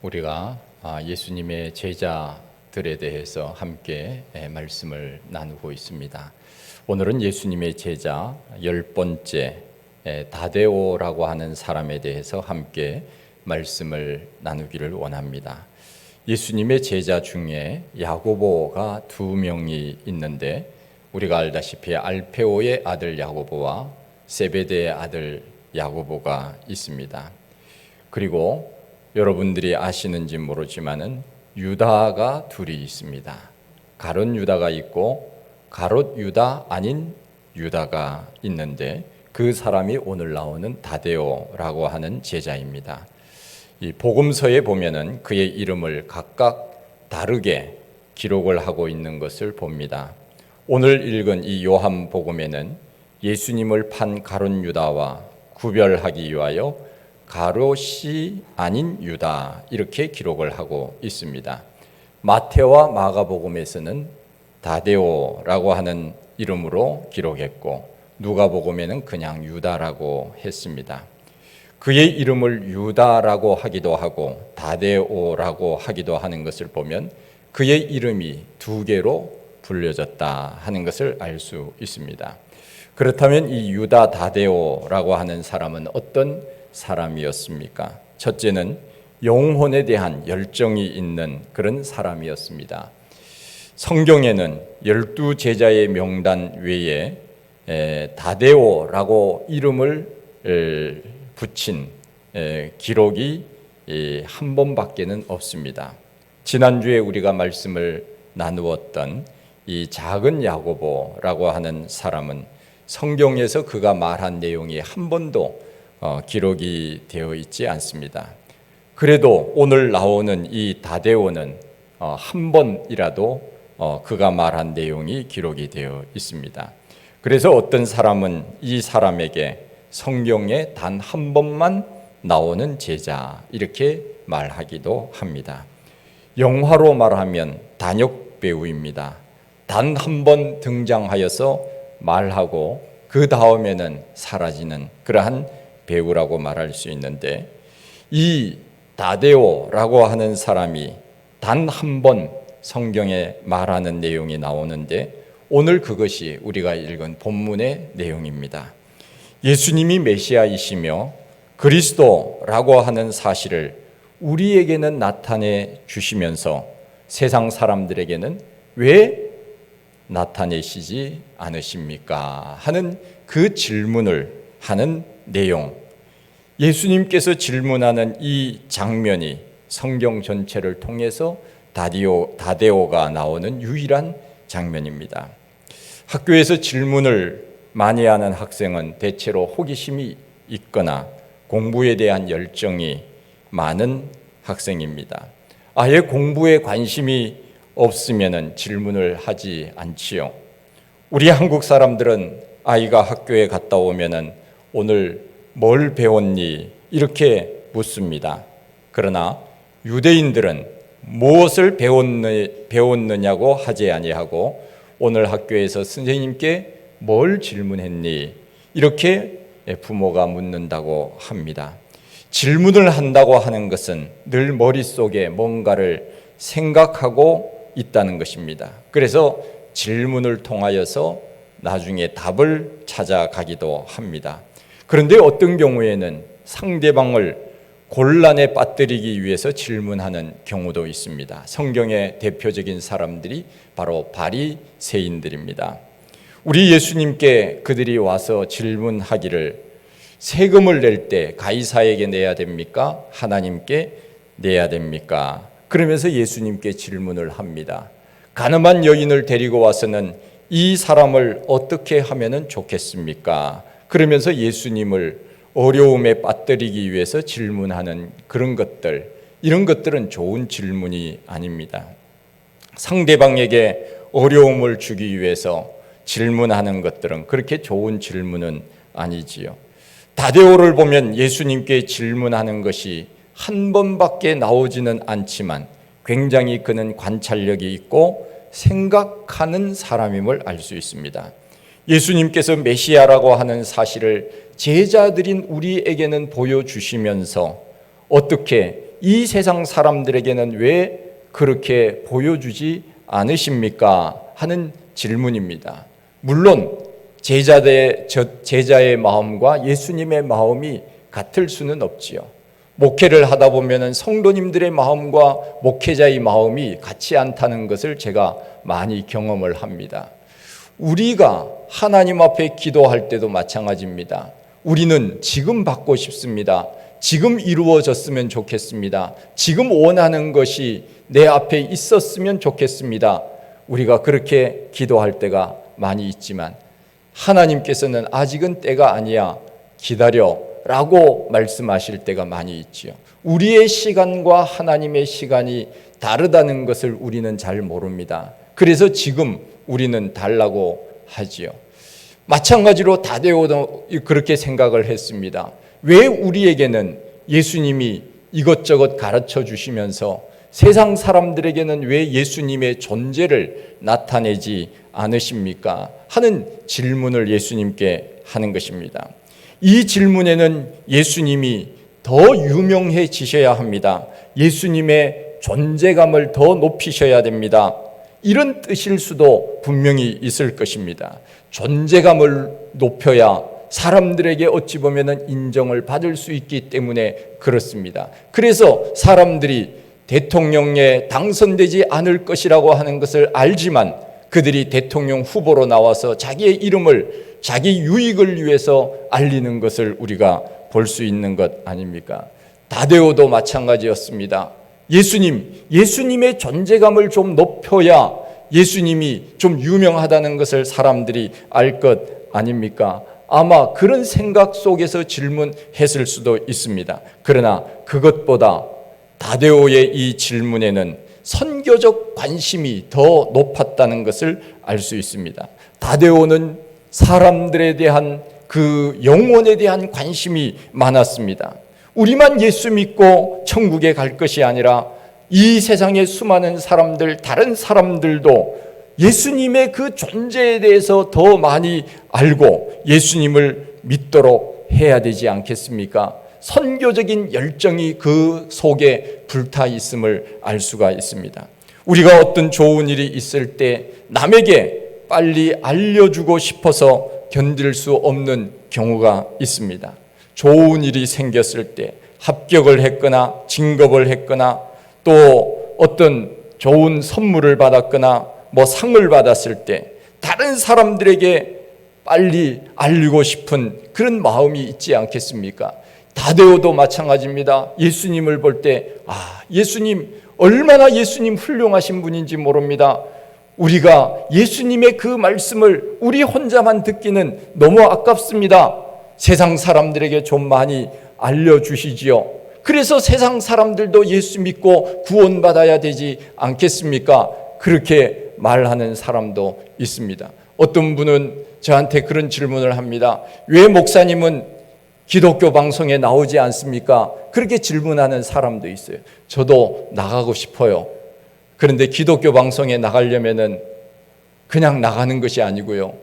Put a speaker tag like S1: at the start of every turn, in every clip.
S1: 우리가 예수님의 제자들에 대해서 함께 말씀을 나누고 있습니다. 오늘은 예수님의 제자 10번째 다데오라고 하는 사람에 대해서 함께 말씀을 나누기를 원합니다. 예수님의 제자 중에 야고보가 2명이 있는데 우리가 알다시피 알페오의 아들 야고보와 세베대의 아들 야고보가 있습니다. 그리고 여러분들이 아시는지 모르지만은 유다가 둘이 있습니다. 가룟 유다가 있고 가롯 유다 아닌 유다가 있는데 그 사람이 오늘 나오는 다데오라고 하는 제자입니다. 이 복음서에 보면은 그의 이름을 각각 다르게 기록을 하고 있는 것을 봅니다. 오늘 읽은 이 요한복음에는 예수님을 판 가룟 유다와 구별하기 위하여 가롯이 아닌 유다 이렇게 기록을 하고 있습니다. 마태와 마가복음에서는 다데오라고 하는 이름으로 기록했고 누가복음에는 그냥 유다라고 했습니다. 그의 이름을 유다라고 하기도 하고 다데오라고 하기도 하는 것을 보면 그의 이름이 2개로 불려졌다 하는 것을 알 수 있습니다. 그렇다면 이 유다 다데오라고 하는 사람은 어떤 사람이었습니까? 첫째는 영혼에 대한 열정이 있는 그런 사람이었습니다. 성경에는 12제자의 명단 외에 다데오라고 이름을 붙인 기록이 한 번밖에는 없습니다. 지난주에 우리가 말씀을 나누었던 이 작은 야고보라고 하는 사람은 성경에서 그가 말한 내용이 한 번도 기록이 되어 있지 않습니다. 그래도 오늘 나오는 이 다데오는 한 번이라도 그가 말한 내용이 기록이 되어 있습니다. 그래서 어떤 사람은 이 사람에게 성경에 단 한 번만 나오는 제자 이렇게 말하기도 합니다. 영화로 말하면 단역 배우입니다. 단 한 번 등장하여서 말하고 그 다음에는 사라지는 그러한 배우라고 말할 수 있는데 이 다데오라고 하는 사람이 단 한 번 성경에 말하는 내용이 나오는데 오늘 그것이 우리가 읽은 본문의 내용입니다. 예수님이 메시아이시며 그리스도라고 하는 사실을 우리에게는 나타내 주시면서 세상 사람들에게는 왜 나타내시지 않으십니까? 하는 그 질문을 하는 내용. 예수님께서 질문하는 이 장면이 성경 전체를 통해서 다데오가 나오는 유일한 장면입니다. 학교에서 질문을 많이 하는 학생은 대체로 호기심이 있거나 공부에 대한 열정이 많은 학생입니다. 아예 공부에 관심이 없으면 질문을 하지 않지요. 우리 한국 사람들은 아이가 학교에 갔다 오면은 오늘 뭘 배웠니? 이렇게 묻습니다. 그러나 유대인들은 무엇을 배웠느냐고 하지 아니하고 오늘 학교에서 선생님께 뭘 질문했니? 이렇게 부모가 묻는다고 합니다. 질문을 한다고 하는 것은 늘 머릿속에 뭔가를 생각하고 있다는 것입니다. 그래서 질문을 통하여서 나중에 답을 찾아가기도 합니다. 그런데 어떤 경우에는 상대방을 곤란에 빠뜨리기 위해서 질문하는 경우도 있습니다. 성경의 대표적인 사람들이 바로 바리새인들입니다. 우리 예수님께 그들이 와서 질문하기를 세금을 낼 때 가이사에게 내야 됩니까? 하나님께 내야 됩니까? 그러면서 예수님께 질문을 합니다. 가늠한 여인을 데리고 와서는 이 사람을 어떻게 하면 좋겠습니까? 그러면서 예수님을 어려움에 빠뜨리기 위해서 질문하는 그런 것들, 이런 것들은 좋은 질문이 아닙니다. 상대방에게 어려움을 주기 위해서 질문하는 것들은 그렇게 좋은 질문은 아니지요. 다데오를 보면 예수님께 질문하는 것이 한 번밖에 나오지는 않지만 굉장히 그는 관찰력이 있고 생각하는 사람임을 알 수 있습니다. 예수님께서 메시아라고 하는 사실을 제자들인 우리에게는 보여주시면서 어떻게 이 세상 사람들에게는 왜 그렇게 보여주지 않으십니까? 하는 질문입니다. 물론 제자의 마음과 예수님의 마음이 같을 수는 없지요. 목회를 하다 보면 성도님들의 마음과 목회자의 마음이 같지 않다는 것을 제가 많이 경험을 합니다. 우리가 하나님 앞에 기도할 때도 마찬가지입니다. 우리는 지금 받고 싶습니다. 지금 이루어졌으면 좋겠습니다. 지금 원하는 것이 내 앞에 있었으면 좋겠습니다. 우리가 그렇게 기도할 때가 많이 있지만 하나님께서는 아직은 때가 아니야, 기다려 라고 말씀하실 때가 많이 있지요. 우리의 시간과 하나님의 시간이 다르다는 것을 우리는 잘 모릅니다. 그래서 지금 우리는 달라고 하지요. 마찬가지로 다데오도 그렇게 생각을 했습니다. 왜 우리에게는 예수님이 이것저것 가르쳐 주시면서 세상 사람들에게는 왜 예수님의 존재를 나타내지 않으십니까? 하는 질문을 예수님께 하는 것입니다. 이 질문에는 예수님이 더 유명해지셔야 합니다. 예수님의 존재감을 더 높이셔야 됩니다. 이런 뜻일 수도 분명히 있을 것입니다. 존재감을 높여야 사람들에게 어찌 보면 인정을 받을 수 있기 때문에 그렇습니다. 그래서 사람들이 대통령에 당선되지 않을 것이라고 하는 것을 알지만 그들이 대통령 후보로 나와서 자기의 이름을 자기 유익을 위해서 알리는 것을 우리가 볼 수 있는 것 아닙니까? 다데오도 마찬가지였습니다. 예수님의 존재감을 좀 높여야 예수님이 좀 유명하다는 것을 사람들이 알 것 아닙니까? 아마 그런 생각 속에서 질문했을 수도 있습니다. 그러나 그것보다 다데오의 이 질문에는 선교적 관심이 더 높았다는 것을 알 수 있습니다. 다데오는 사람들에 대한 그 영혼에 대한 관심이 많았습니다. 우리만 예수 믿고 천국에 갈 것이 아니라 이 세상의 수많은 사람들, 다른 사람들도 예수님의 그 존재에 대해서 더 많이 알고 예수님을 믿도록 해야 되지 않겠습니까? 선교적인 열정이 그 속에 불타 있음을 알 수가 있습니다. 우리가 어떤 좋은 일이 있을 때 남에게 빨리 알려주고 싶어서 견딜 수 없는 경우가 있습니다. 좋은 일이 생겼을 때 합격을 했거나 진급을 했거나 또 어떤 좋은 선물을 받았거나 상을 받았을 때 다른 사람들에게 빨리 알리고 싶은 그런 마음이 있지 않겠습니까? 다데오도 마찬가지입니다. 예수님을 볼 때 예수님 얼마나 예수님 훌륭하신 분인지 모릅니다. 우리가 예수님의 그 말씀을 우리 혼자만 듣기는 너무 아깝습니다. 세상 사람들에게 좀 많이 알려주시지요. 그래서 세상 사람들도 예수 믿고 구원받아야 되지 않겠습니까? 그렇게 말하는 사람도 있습니다. 어떤 분은 저한테 그런 질문을 합니다. 왜 목사님은 기독교 방송에 나오지 않습니까? 그렇게 질문하는 사람도 있어요. 저도 나가고 싶어요. 그런데 기독교 방송에 나가려면은 그냥 나가는 것이 아니고요.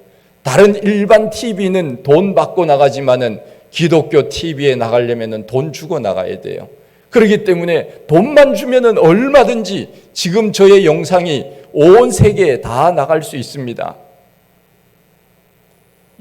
S1: 다른 일반 TV는 돈 받고 나가지만은 기독교 TV에 나가려면은 돈 주고 나가야 돼요. 그렇기 때문에 돈만 주면은 얼마든지 지금 저의 영상이 온 세계에 다 나갈 수 있습니다.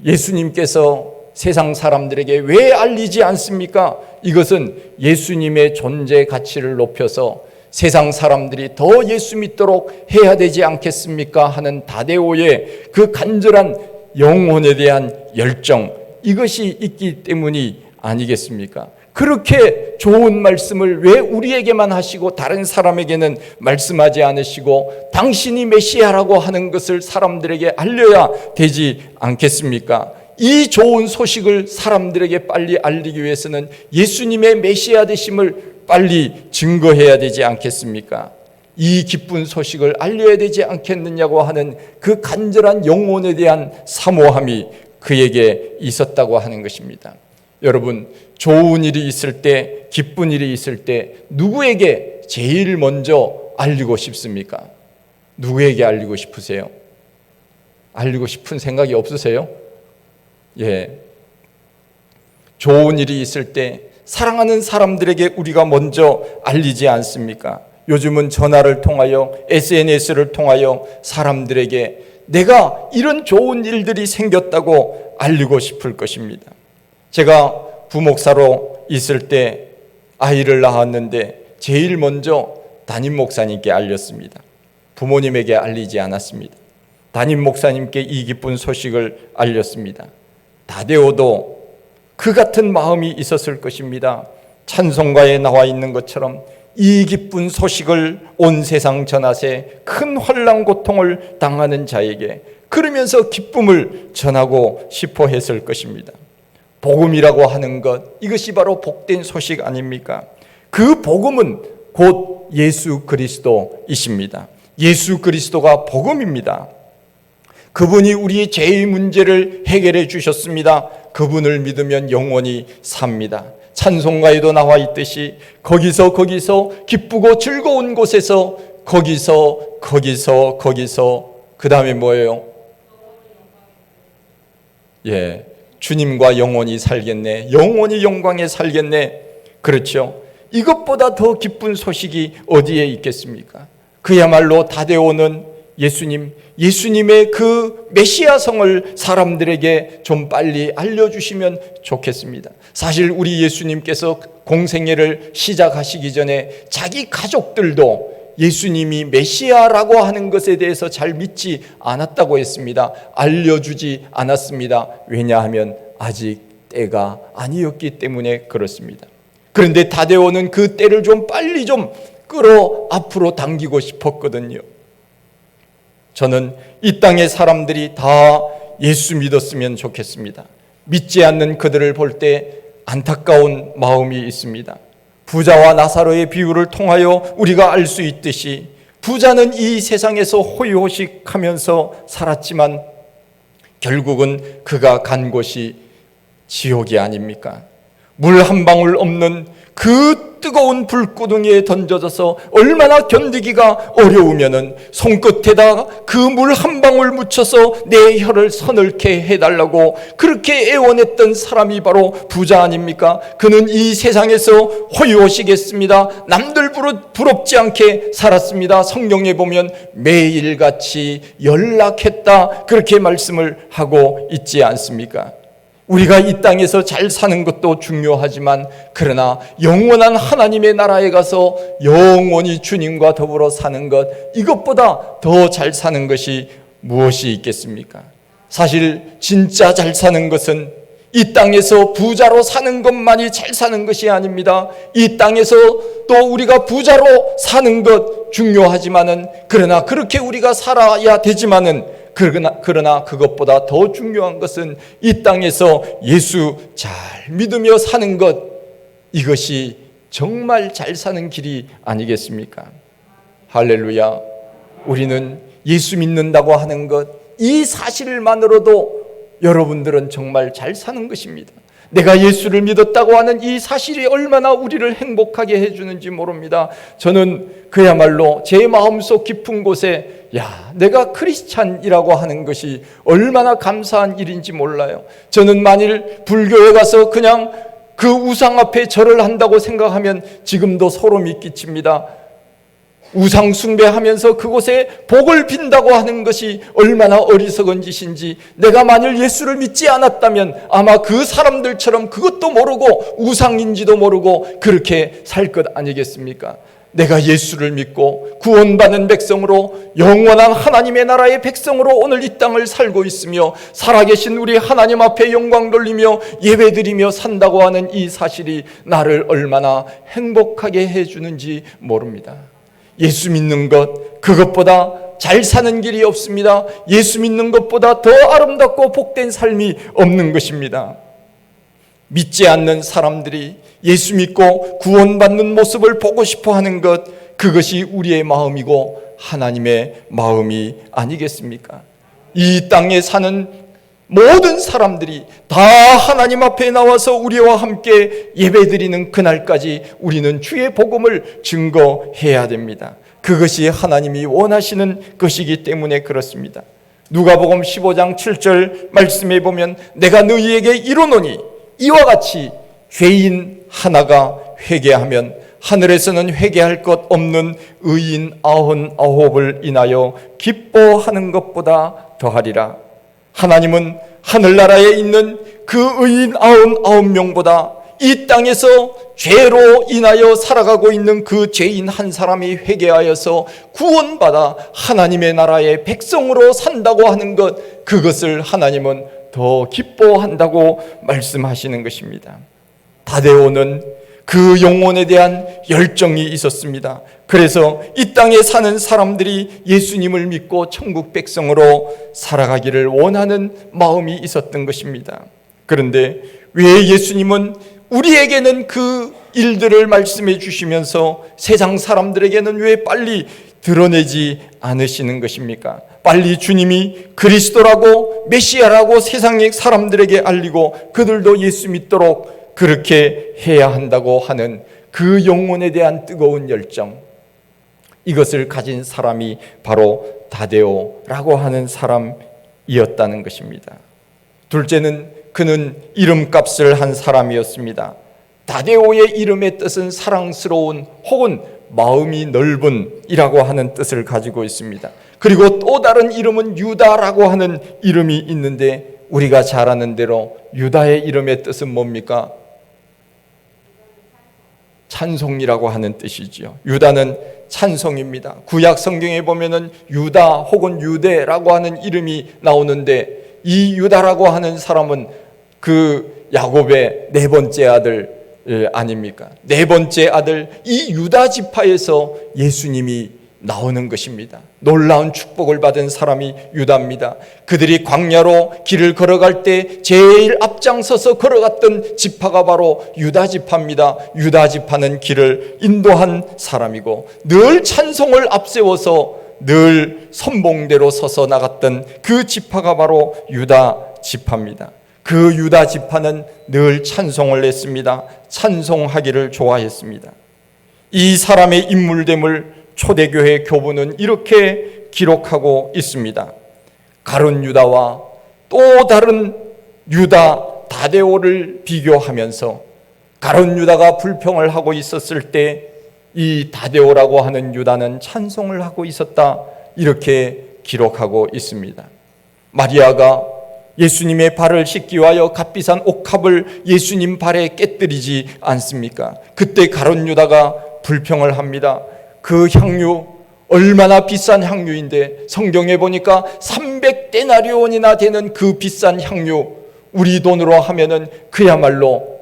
S1: 예수님께서 세상 사람들에게 왜 알리지 않습니까? 이것은 예수님의 존재 가치를 높여서 세상 사람들이 더 예수 믿도록 해야 되지 않겠습니까? 하는 다데오의 그 간절한 영혼에 대한 열정, 이것이 있기 때문이 아니겠습니까? 그렇게 좋은 말씀을 왜 우리에게만 하시고 다른 사람에게는 말씀하지 않으시고 당신이 메시아라고 하는 것을 사람들에게 알려야 되지 않겠습니까? 이 좋은 소식을 사람들에게 빨리 알리기 위해서는 예수님의 메시아 되심을 빨리 증거해야 되지 않겠습니까? 이 기쁜 소식을 알려야 되지 않겠느냐고 하는 그 간절한 영혼에 대한 사모함이 그에게 있었다고 하는 것입니다. 여러분, 좋은 일이 있을 때, 기쁜 일이 있을 때 누구에게 제일 먼저 알리고 싶습니까? 누구에게 알리고 싶으세요? 알리고 싶은 생각이 없으세요? 좋은 일이 있을 때, 사랑하는 사람들에게 우리가 먼저 알리지 않습니까? 요즘은 전화를 통하여 SNS를 통하여 사람들에게 내가 이런 좋은 일들이 생겼다고 알리고 싶을 것입니다. 제가 부목사로 있을 때 아이를 낳았는데 제일 먼저 담임 목사님께 알렸습니다. 부모님에게 알리지 않았습니다. 담임 목사님께 이 기쁜 소식을 알렸습니다. 다데오도 그 같은 마음이 있었을 것입니다. 찬송가에 나와 있는 것처럼 이 기쁜 소식을 온 세상 전하세 큰 환난 고통을 당하는 자에게 그러면서 기쁨을 전하고 싶어 했을 것입니다. 복음이라고 하는 것, 이것이 바로 복된 소식 아닙니까? 그 복음은 곧 예수 그리스도이십니다. 예수 그리스도가 복음입니다. 그분이 우리의 죄의 문제를 해결해 주셨습니다. 그분을 믿으면 영원히 삽니다. 찬송가에도 나와 있듯이 거기서 기쁘고 즐거운 곳에서 거기서 그 다음에 뭐예요? 예, 주님과 영원히 살겠네. 영원히 영광에 살겠네. 그렇죠? 이것보다 더 기쁜 소식이 어디에 있겠습니까? 그야말로 다데오는 예수님의 그 메시아성을 사람들에게 좀 빨리 알려주시면 좋겠습니다. 사실 우리 예수님께서 공생애를 시작하시기 전에 자기 가족들도 예수님이 메시아라고 하는 것에 대해서 잘 믿지 않았다고 했습니다. 알려주지 않았습니다. 왜냐하면 아직 때가 아니었기 때문에 그렇습니다. 그런데 다데오는 그 때를 좀 빨리 좀 끌어 앞으로 당기고 싶었거든요. 저는 이 땅의 사람들이 다 예수 믿었으면 좋겠습니다. 믿지 않는 그들을 볼 때 안타까운 마음이 있습니다. 부자와 나사로의 비유를 통하여 우리가 알 수 있듯이 부자는 이 세상에서 호의호식하면서 살았지만 결국은 그가 간 곳이 지옥이 아닙니까? 물 한 방울 없는 그 뜨거운 불구덩이에 던져져서 얼마나 견디기가 어려우면은 손끝에다 그 물 한 방울 묻혀서 내 혀를 서늘게 해달라고 그렇게 애원했던 사람이 바로 부자 아닙니까? 그는 이 세상에서 호의호식했습니다. 남들 부럽지 않게 살았습니다. 성경에 보면 매일같이 연락했다 그렇게 말씀을 하고 있지 않습니까? 우리가 이 땅에서 잘 사는 것도 중요하지만 그러나 영원한 하나님의 나라에 가서 영원히 주님과 더불어 사는 것, 이것보다 더 잘 사는 것이 무엇이 있겠습니까? 사실 진짜 잘 사는 것은 이 땅에서 부자로 사는 것만이 잘 사는 것이 아닙니다. 이 땅에서 또 우리가 부자로 사는 것 중요하지만은 그러나 그렇게 우리가 살아야 되지만은 그러나 그것보다 더 중요한 것은 이 땅에서 예수 잘 믿으며 사는 것, 이것이 정말 잘 사는 길이 아니겠습니까? 할렐루야. 우리는 예수 믿는다고 하는 것, 이 사실만으로도 여러분들은 정말 잘 사는 것입니다. 내가 예수를 믿었다고 하는 이 사실이 얼마나 우리를 행복하게 해주는지 모릅니다. 저는 그야말로 제 마음속 깊은 곳에 내가 크리스찬이라고 하는 것이 얼마나 감사한 일인지 몰라요. 저는 만일 불교에 가서 그냥 그 우상 앞에 절을 한다고 생각하면 지금도 소름이 끼칩니다. 우상 숭배하면서 그곳에 복을 빈다고 하는 것이 얼마나 어리석은 짓인지, 내가 만일 예수를 믿지 않았다면 아마 그 사람들처럼 그것도 모르고 우상인지도 모르고 그렇게 살 것 아니겠습니까? 내가 예수를 믿고 구원받은 백성으로 영원한 하나님의 나라의 백성으로 오늘 이 땅을 살고 있으며 살아계신 우리 하나님 앞에 영광 돌리며 예배드리며 산다고 하는 이 사실이 나를 얼마나 행복하게 해주는지 모릅니다. 예수 믿는 것, 그것보다 잘 사는 길이 없습니다. 예수 믿는 것보다 더 아름답고 복된 삶이 없는 것입니다. 믿지 않는 사람들이 예수 믿고 구원받는 모습을 보고 싶어 하는 것, 그것이 우리의 마음이고 하나님의 마음이 아니겠습니까? 이 땅에 사는 모든 사람들이 다 하나님 앞에 나와서 우리와 함께 예배드리는 그날까지 우리는 주의 복음을 증거해야 됩니다. 그것이 하나님이 원하시는 것이기 때문에 그렇습니다. 누가복음 15장 7절 말씀에 보면 내가 너희에게 이르노니 이와 같이 죄인 하나가 회개하면 하늘에서는 회개할 것 없는 의인 99을 인하여 기뻐하는 것보다 더하리라. 하나님은 하늘나라에 있는 그 의인 99명보다 이 땅에서 죄로 인하여 살아가고 있는 그 죄인 한 사람이 회개하여서 구원받아 하나님의 나라의 백성으로 산다고 하는 것, 그것을 하나님은 더 기뻐한다고 말씀하시는 것입니다. 다데오는 그 영혼에 대한 열정이 있었습니다. 그래서 이 땅에 사는 사람들이 예수님을 믿고 천국 백성으로 살아가기를 원하는 마음이 있었던 것입니다. 그런데 왜 예수님은 우리에게는 그 일들을 말씀해 주시면서 세상 사람들에게는 왜 빨리 드러내지 않으시는 것입니까? 빨리 주님이 그리스도라고 메시아라고 세상의 사람들에게 알리고 그들도 예수 믿도록 그렇게 해야 한다고 하는 그 영혼에 대한 뜨거운 열정, 이것을 가진 사람이 바로 다데오라고 하는 사람이었다는 것입니다. 둘째는 그는 이름값을 한 사람이었습니다. 다데오의 이름의 뜻은 사랑스러운 혹은 마음이 넓은 이라고 하는 뜻을 가지고 있습니다. 그리고 또 다른 이름은 유다라고 하는 이름이 있는데, 우리가 잘 아는 대로 유다의 이름의 뜻은 뭡니까? 찬송이라고 하는 뜻이지요. 유다는 찬송입니다. 구약 성경에 보면은 유다 혹은 유대라고 하는 이름이 나오는데, 이 유다라고 하는 사람은 그 야곱의 네 번째 아들 아닙니까? 네 번째 아들 이 유다 지파에서 예수님이 나오는 것입니다. 놀라운 축복을 받은 사람이 유다입니다. 그들이 광야로 길을 걸어갈 때 제일 앞장서서 걸어갔던 지파가 바로 유다 지파입니다. 유다 지파는 길을 인도한 사람이고 늘 찬송을 앞세워서 늘 선봉대로 서서 나갔던 그 지파가 바로 유다 지파입니다. 그 유다 지파는 늘 찬송을 했습니다. 찬송하기를 좋아했습니다. 이 사람의 인물됨을 초대교회 교부는 이렇게 기록하고 있습니다. 가룟 유다와 또 다른 유다 다데오를 비교하면서 가룟 유다가 불평을 하고 있었을 때 이 다데오라고 하는 유다는 찬송을 하고 있었다, 이렇게 기록하고 있습니다. 마리아가 예수님의 발을 씻기 위하여 값비싼 옥합을 예수님 발에 깨뜨리지 않습니까? 그때 가룟 유다가 불평을 합니다. 그 향유 얼마나 비싼 향유인데, 성경에 보니까 300데나리온이나 되는 그 비싼 향유, 우리 돈으로 하면은 그야말로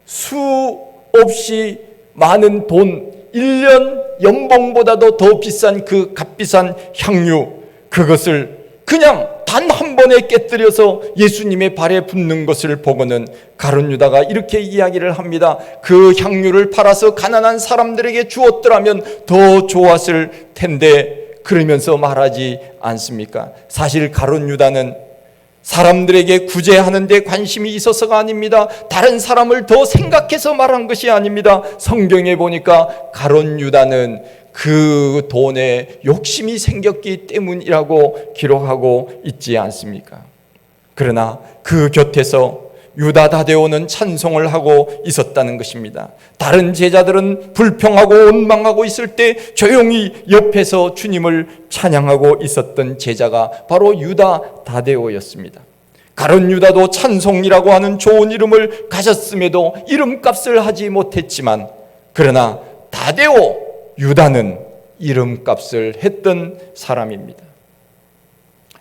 S1: 수없이 많은 돈, 1년 연봉보다도 더 비싼 그 값비싼 향유, 그것을 그냥 단 한 번에 깨뜨려서 예수님의 발에 붓는 것을 보고는 가룟 유다가 이렇게 이야기를 합니다. 그 향유를 팔아서 가난한 사람들에게 주었더라면 더 좋았을 텐데, 그러면서 말하지 않습니까? 사실 가룟 유다는 사람들에게 구제하는 데 관심이 있어서가 아닙니다. 다른 사람을 더 생각해서 말한 것이 아닙니다. 성경에 보니까 가룟 유다는 그 돈에 욕심이 생겼기 때문이라고 기록하고 있지 않습니까? 그러나 그 곁에서 유다 다데오는 찬송을 하고 있었다는 것입니다. 다른 제자들은 불평하고 원망하고 있을 때 조용히 옆에서 주님을 찬양하고 있었던 제자가 바로 유다 다데오였습니다. 가룟 유다도 찬송이라고 하는 좋은 이름을 가졌음에도 이름값을 하지 못했지만, 그러나 다데오 유다는 이름값을 했던 사람입니다.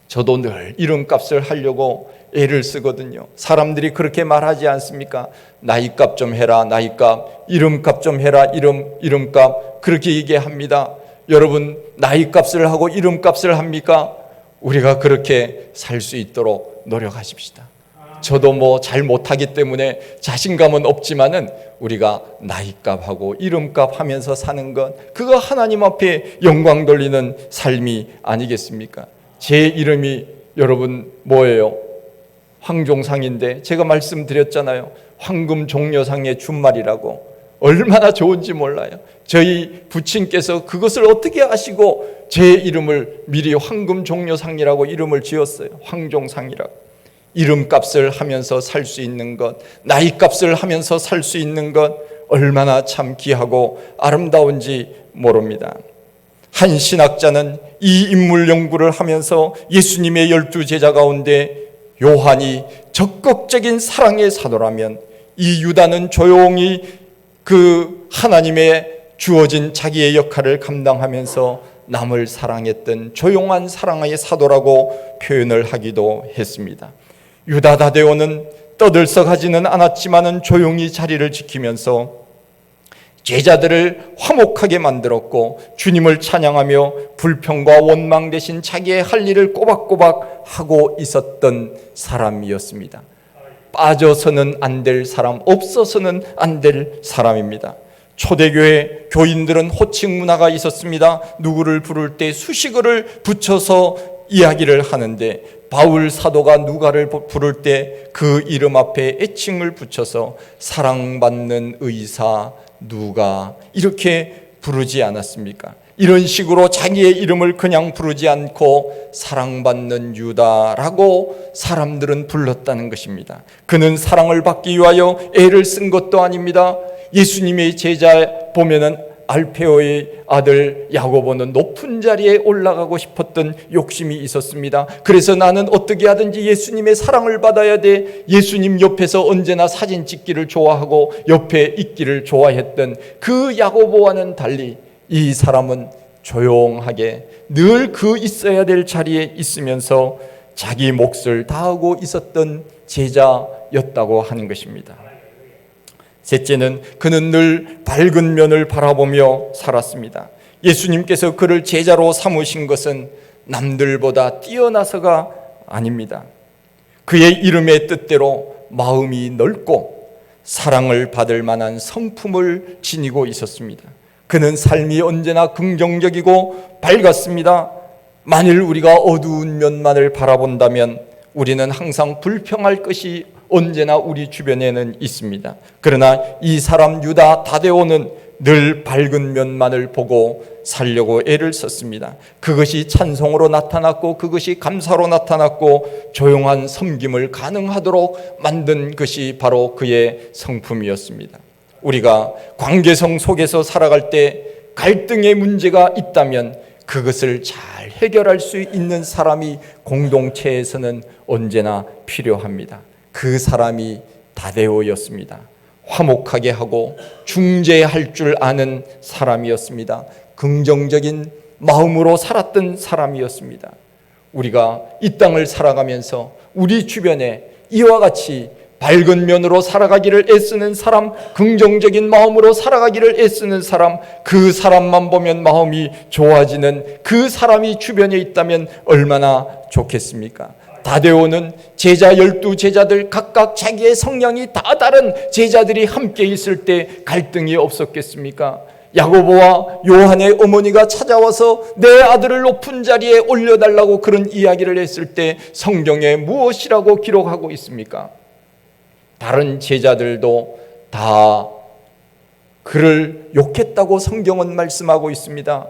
S1: 저도 늘 이름값을 하려고 애를 쓰거든요. 사람들이 그렇게 말하지 않습니까? 나이값 좀 해라, 나이값. 이름값 좀 해라, 이름값. 그렇게 얘기합니다. 여러분, 나이값을 하고 이름값을 합니까? 우리가 그렇게 살 수 있도록 노력하십시다. 저도 뭐 잘 못하기 때문에 자신감은 없지만은 우리가 나이값하고 이름값 하면서 사는 것, 그거 하나님 앞에 영광 돌리는 삶이 아니겠습니까? 제 이름이 여러분 뭐예요? 황종상인데 제가 말씀드렸잖아요. 황금종려상의 준말이라고. 얼마나 좋은지 몰라요. 저희 부친께서 그것을 어떻게 아시고 제 이름을 미리 황금종려상이라고 이름을 지었어요. 황종상이라고. 이름값을 하면서 살 수 있는 것, 나이값을 하면서 살 수 있는 것, 얼마나 참 귀하고 아름다운지 모릅니다. 한 신학자는 이 인물 연구를 하면서 예수님의 12제자 가운데 요한이 적극적인 사랑의 사도라면, 이 유다는 조용히 그 하나님의 주어진 자기의 역할을 감당하면서 남을 사랑했던 조용한 사랑의 사도라고 표현을 하기도 했습니다. 유다 다데오는 떠들썩하지는 않았지만은 조용히 자리를 지키면서 제자들을 화목하게 만들었고, 주님을 찬양하며 불평과 원망 대신 자기의 할 일을 꼬박꼬박 하고 있었던 사람이었습니다. 빠져서는 안 될 사람, 없어서는 안 될 사람입니다. 초대교회 교인들은 호칭 문화가 있었습니다. 누구를 부를 때 수식어를 붙여서 이야기를 하는데, 바울 사도가 누가를 부를 때 그 이름 앞에 애칭을 붙여서 사랑받는 의사 누가, 이렇게 부르지 않았습니까? 이런 식으로 자기의 이름을 그냥 부르지 않고 사랑받는 유다라고 사람들은 불렀다는 것입니다. 그는 사랑을 받기 위하여 애를 쓴 것도 아닙니다. 예수님의 제자 보면은 알페오의 아들 야고보는 높은 자리에 올라가고 싶었던 욕심이 있었습니다. 그래서 나는 어떻게 하든지 예수님의 사랑을 받아야 돼. 예수님 옆에서 언제나 사진 찍기를 좋아하고 옆에 있기를 좋아했던 그 야고보와는 달리 이 사람은 조용하게 늘 그 있어야 될 자리에 있으면서 자기 몫을 다하고 있었던 제자였다고 하는 것입니다. 셋째는 그는 늘 밝은 면을 바라보며 살았습니다. 예수님께서 그를 제자로 삼으신 것은 남들보다 뛰어나서가 아닙니다. 그의 이름의 뜻대로 마음이 넓고 사랑을 받을 만한 성품을 지니고 있었습니다. 그는 삶이 언제나 긍정적이고 밝았습니다. 만일 우리가 어두운 면만을 바라본다면 우리는 항상 불평할 것이 언제나 우리 주변에는 있습니다. 그러나 이 사람 유다 다데오는 늘 밝은 면만을 보고 살려고 애를 썼습니다. 그것이 찬송으로 나타났고 그것이 감사로 나타났고 조용한 섬김을 가능하도록 만든 것이 바로 그의 성품이었습니다. 우리가 관계성 속에서 살아갈 때 갈등의 문제가 있다면 그것을 잘 해결할 수 있는 사람이 공동체에서는 언제나 필요합니다. 그 사람이 다데오였습니다. 화목하게 하고 중재할 줄 아는 사람이었습니다. 긍정적인 마음으로 살았던 사람이었습니다. 우리가 이 땅을 살아가면서 우리 주변에 이와 같이 밝은 면으로 살아가기를 애쓰는 사람, 긍정적인 마음으로 살아가기를 애쓰는 사람, 그 사람만 보면 마음이 좋아지는 그 사람이 주변에 있다면 얼마나 좋겠습니까? 다데오는 제자 12제자들 각각 자기의 성향이 다 다른 제자들이 함께 있을 때 갈등이 없었겠습니까? 야고보와 요한의 어머니가 찾아와서 내 아들을 높은 자리에 올려달라고 그런 이야기를 했을 때 성경에 무엇이라고 기록하고 있습니까? 다른 제자들도 다 그를 욕했다고 성경은 말씀하고 있습니다.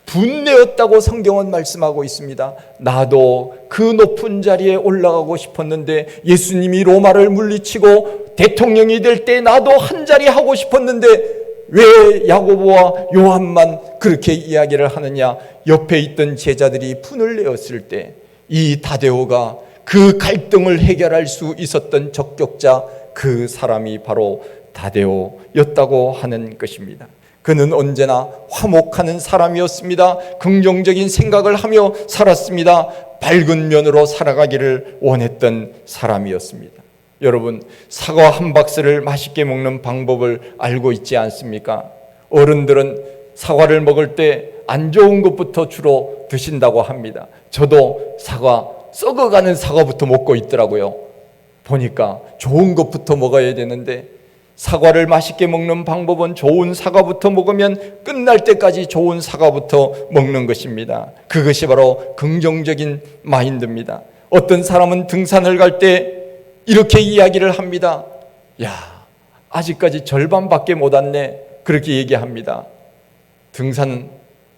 S1: 분내었다고 성경은 말씀하고 있습니다. 나도 그 높은 자리에 올라가고 싶었는데, 예수님이 로마를 물리치고 대통령이 될 때 나도 한 자리 하고 싶었는데 왜 야고보와 요한만 그렇게 이야기를 하느냐? 옆에 있던 제자들이 분을 내었을 때 이 다데오가 그 갈등을 해결할 수 있었던 적격자, 그 사람이 바로 다데오였다고 하는 것입니다. 그는 언제나 화목하는 사람이었습니다. 긍정적인 생각을 하며 살았습니다. 밝은 면으로 살아가기를 원했던 사람이었습니다. 여러분, 사과 한 박스를 맛있게 먹는 방법을 알고 있지 않습니까? 어른들은 사과를 먹을 때 안 좋은 것부터 주로 드신다고 합니다. 저도 썩어가는 사과부터 먹고 있더라고요. 보니까 좋은 것부터 먹어야 되는데, 사과를 맛있게 먹는 방법은 좋은 사과부터 먹으면 끝날 때까지 좋은 사과부터 먹는 것입니다. 그것이 바로 긍정적인 마인드입니다. 어떤 사람은 등산을 갈 때 이렇게 이야기를 합니다. 야, 아직까지 절반밖에 못 왔네. 그렇게 얘기합니다. 등산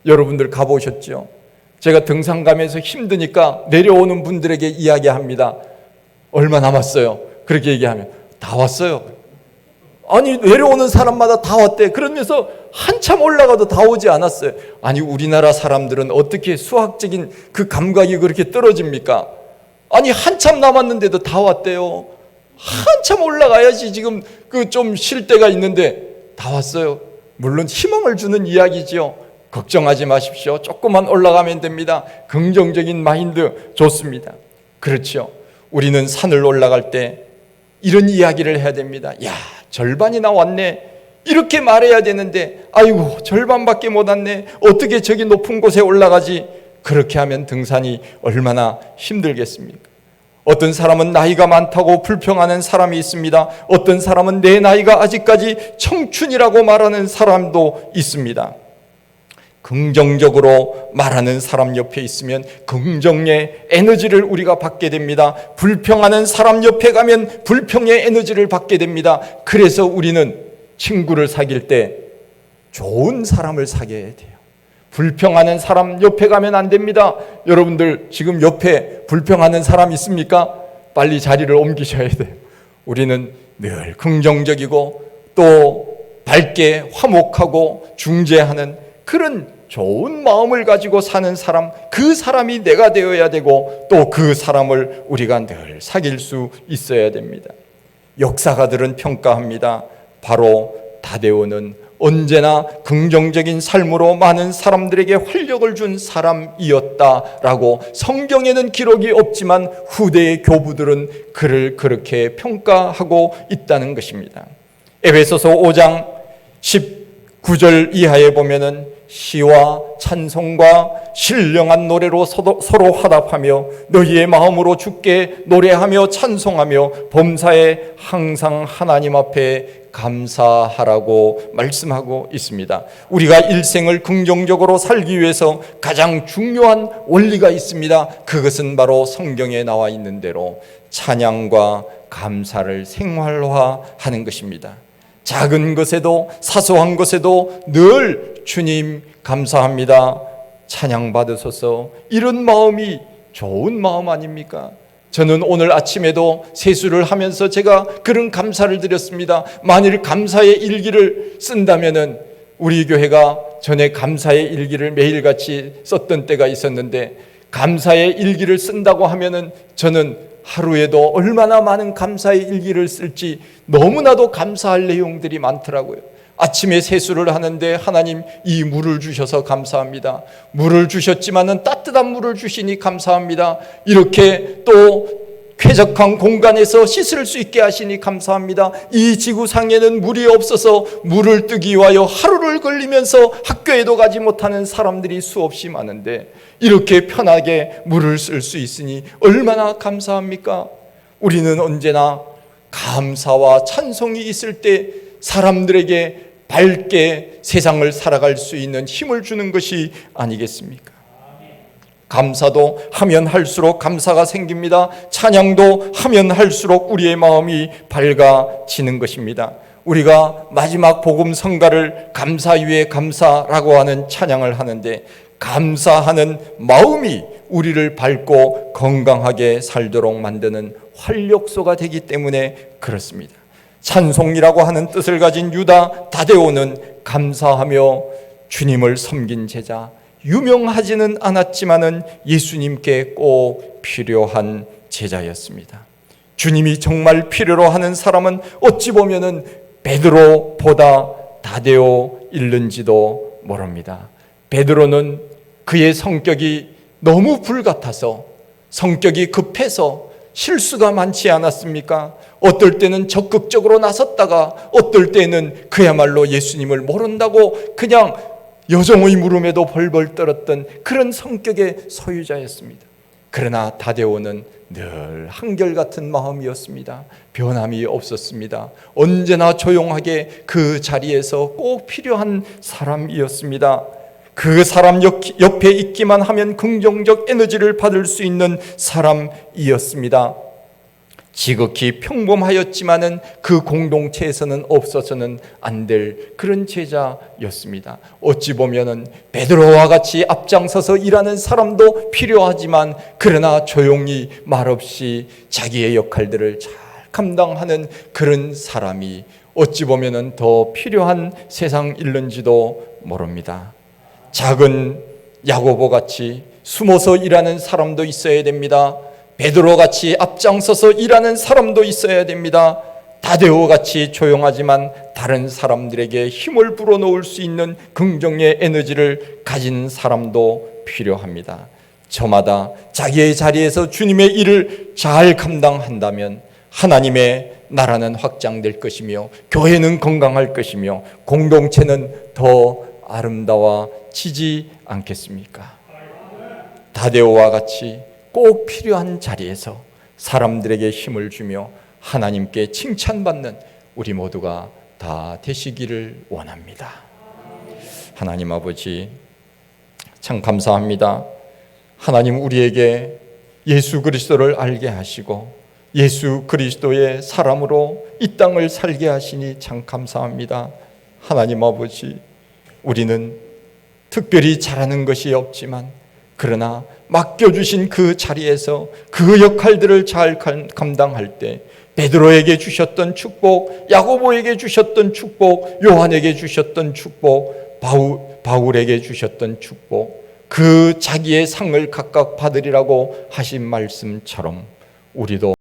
S1: 여러분들 가보셨죠? 제가 등산 가면서 힘드니까 내려오는 분들에게 이야기합니다. 얼마 남았어요? 그렇게 얘기하면 다 왔어요. 아니 내려오는 사람마다 다 왔대. 그러면서 한참 올라가도 다 오지 않았어요. 아니 우리나라 사람들은 어떻게 수학적인 그 감각이 그렇게 떨어집니까? 아니 한참 남았는데도 다 왔대요. 한참 올라가야지 지금 그 좀 쉴 때가 있는데 다 왔어요. 물론 희망을 주는 이야기지요. 걱정하지 마십시오. 조금만 올라가면 됩니다. 긍정적인 마인드 좋습니다. 그렇죠. 우리는 산을 올라갈 때 이런 이야기를 해야 됩니다. 야, 절반이나 왔네. 이렇게 말해야 되는데 아이고 절반밖에 못 왔네. 어떻게 저기 높은 곳에 올라가지? 그렇게 하면 등산이 얼마나 힘들겠습니까? 어떤 사람은 나이가 많다고 불평하는 사람이 있습니다. 어떤 사람은 내 나이가 아직까지 청춘이라고 말하는 사람도 있습니다. 긍정적으로 말하는 사람 옆에 있으면 긍정의 에너지를 우리가 받게 됩니다. 불평하는 사람 옆에 가면 불평의 에너지를 받게 됩니다. 그래서 우리는 친구를 사귈 때 좋은 사람을 사귀어야 돼요. 불평하는 사람 옆에 가면 안 됩니다. 여러분들 지금 옆에 불평하는 사람 있습니까? 빨리 자리를 옮기셔야 돼요. 우리는 늘 긍정적이고 또 밝게 화목하고 중재하는 그런 좋은 마음을 가지고 사는 사람, 그 사람이 내가 되어야 되고 또 그 사람을 우리가 늘 사귈 수 있어야 됩니다. 역사가들은 평가합니다. 바로 다데오는 언제나 긍정적인 삶으로 많은 사람들에게 활력을 준 사람이었다라고 성경에는 기록이 없지만 후대의 교부들은 그를 그렇게 평가하고 있다는 것입니다. 에베소서 5장 19절 이하에 보면은 시와 찬송과 신령한 노래로 서로 화답하며 너희의 마음으로 주께 노래하며 찬송하며 범사에 항상 하나님 앞에 감사하라고 말씀하고 있습니다. 우리가 일생을 긍정적으로 살기 위해서 가장 중요한 원리가 있습니다. 그것은 바로 성경에 나와 있는 대로 찬양과 감사를 생활화하는 것입니다. 작은 것에도 사소한 것에도 늘 주님 감사합니다. 찬양 받으소서. 이런 마음이 좋은 마음 아닙니까? 저는 오늘 아침에도 세수를 하면서 제가 그런 감사를 드렸습니다. 만일 감사의 일기를 쓴다면은 우리 교회가 전에 감사의 일기를 매일같이 썼던 때가 있었는데 감사의 일기를 쓴다고 하면은 저는 하루에도 얼마나 많은 감사의 일기를 쓸지 너무나도 감사할 내용들이 많더라고요. 아침에 세수를 하는데 하나님 이 물을 주셔서 감사합니다. 물을 주셨지만은 따뜻한 물을 주시니 감사합니다. 이렇게 또 쾌적한 공간에서 씻을 수 있게 하시니 감사합니다. 이 지구상에는 물이 없어서 물을 뜨기 위하여 하루를 걸리면서 학교에도 가지 못하는 사람들이 수없이 많은데 이렇게 편하게 물을 쓸 수 있으니 얼마나 감사합니까? 우리는 언제나 감사와 찬송이 있을 때 사람들에게 밝게 세상을 살아갈 수 있는 힘을 주는 것이 아니겠습니까? 감사도 하면 할수록 감사가 생깁니다. 찬양도 하면 할수록 우리의 마음이 밝아지는 것입니다. 우리가 마지막 복음 성가를 감사 위에 감사라고 하는 찬양을 하는데 감사하는 마음이 우리를 밝고 건강하게 살도록 만드는 활력소가 되기 때문에 그렇습니다. 찬송이라고 하는 뜻을 가진 유다 다데오는 감사하며 주님을 섬긴 제자, 유명하지는 않았지만은 예수님께 꼭 필요한 제자였습니다. 주님이 정말 필요로 하는 사람은 어찌 보면은 베드로보다 다데오일는지도 모릅니다. 베드로는 그의 성격이 너무 불같아서 성격이 급해서 실수가 많지 않았습니까? 어떨 때는 적극적으로 나섰다가 어떨 때는 그야말로 예수님을 모른다고 그냥 여정의 물음에도 벌벌 떨었던 그런 성격의 소유자였습니다. 그러나 다데오는 늘 한결같은 마음이었습니다. 변함이 없었습니다. 언제나 조용하게 그 자리에서 꼭 필요한 사람이었습니다. 그 사람 옆에 있기만 하면 긍정적 에너지를 받을 수 있는 사람이었습니다. 지극히 평범하였지만은 그 공동체에서는 없어서는 안 될 그런 제자였습니다. 어찌 보면은 베드로와 같이 앞장서서 일하는 사람도 필요하지만 그러나 조용히 말없이 자기의 역할들을 잘 감당하는 그런 사람이 어찌 보면은 더 필요한 세상일는지도 모릅니다. 작은 야고보 같이 숨어서 일하는 사람도 있어야 됩니다. 베드로 같이 앞장서서 일하는 사람도 있어야 됩니다. 다데오 같이 조용하지만 다른 사람들에게 힘을 불어넣을 수 있는 긍정의 에너지를 가진 사람도 필요합니다. 저마다 자기의 자리에서 주님의 일을 잘 감당한다면 하나님의 나라는 확장될 것이며 교회는 건강할 것이며 공동체는 더 아름다워지지 않겠습니까? 다데오와 같이 꼭 필요한 자리에서 사람들에게 힘을 주며 하나님께 칭찬받는 우리 모두가 다 되시기를 원합니다. 하나님 아버지, 참 감사합니다. 하나님 우리에게 예수 그리스도를 알게 하시고 예수 그리스도의 사람으로 이 땅을 살게 하시니 참 감사합니다. 하나님 아버지, 우리는 특별히 잘하는 것이 없지만 그러나 맡겨주신 그 자리에서 그 역할들을 잘 감당할 때 베드로에게 주셨던 축복, 야고보에게 주셨던 축복, 요한에게 주셨던 축복, 바울에게 주셨던 축복, 그 자기의 상을 각각 받으리라고 하신 말씀처럼 우리도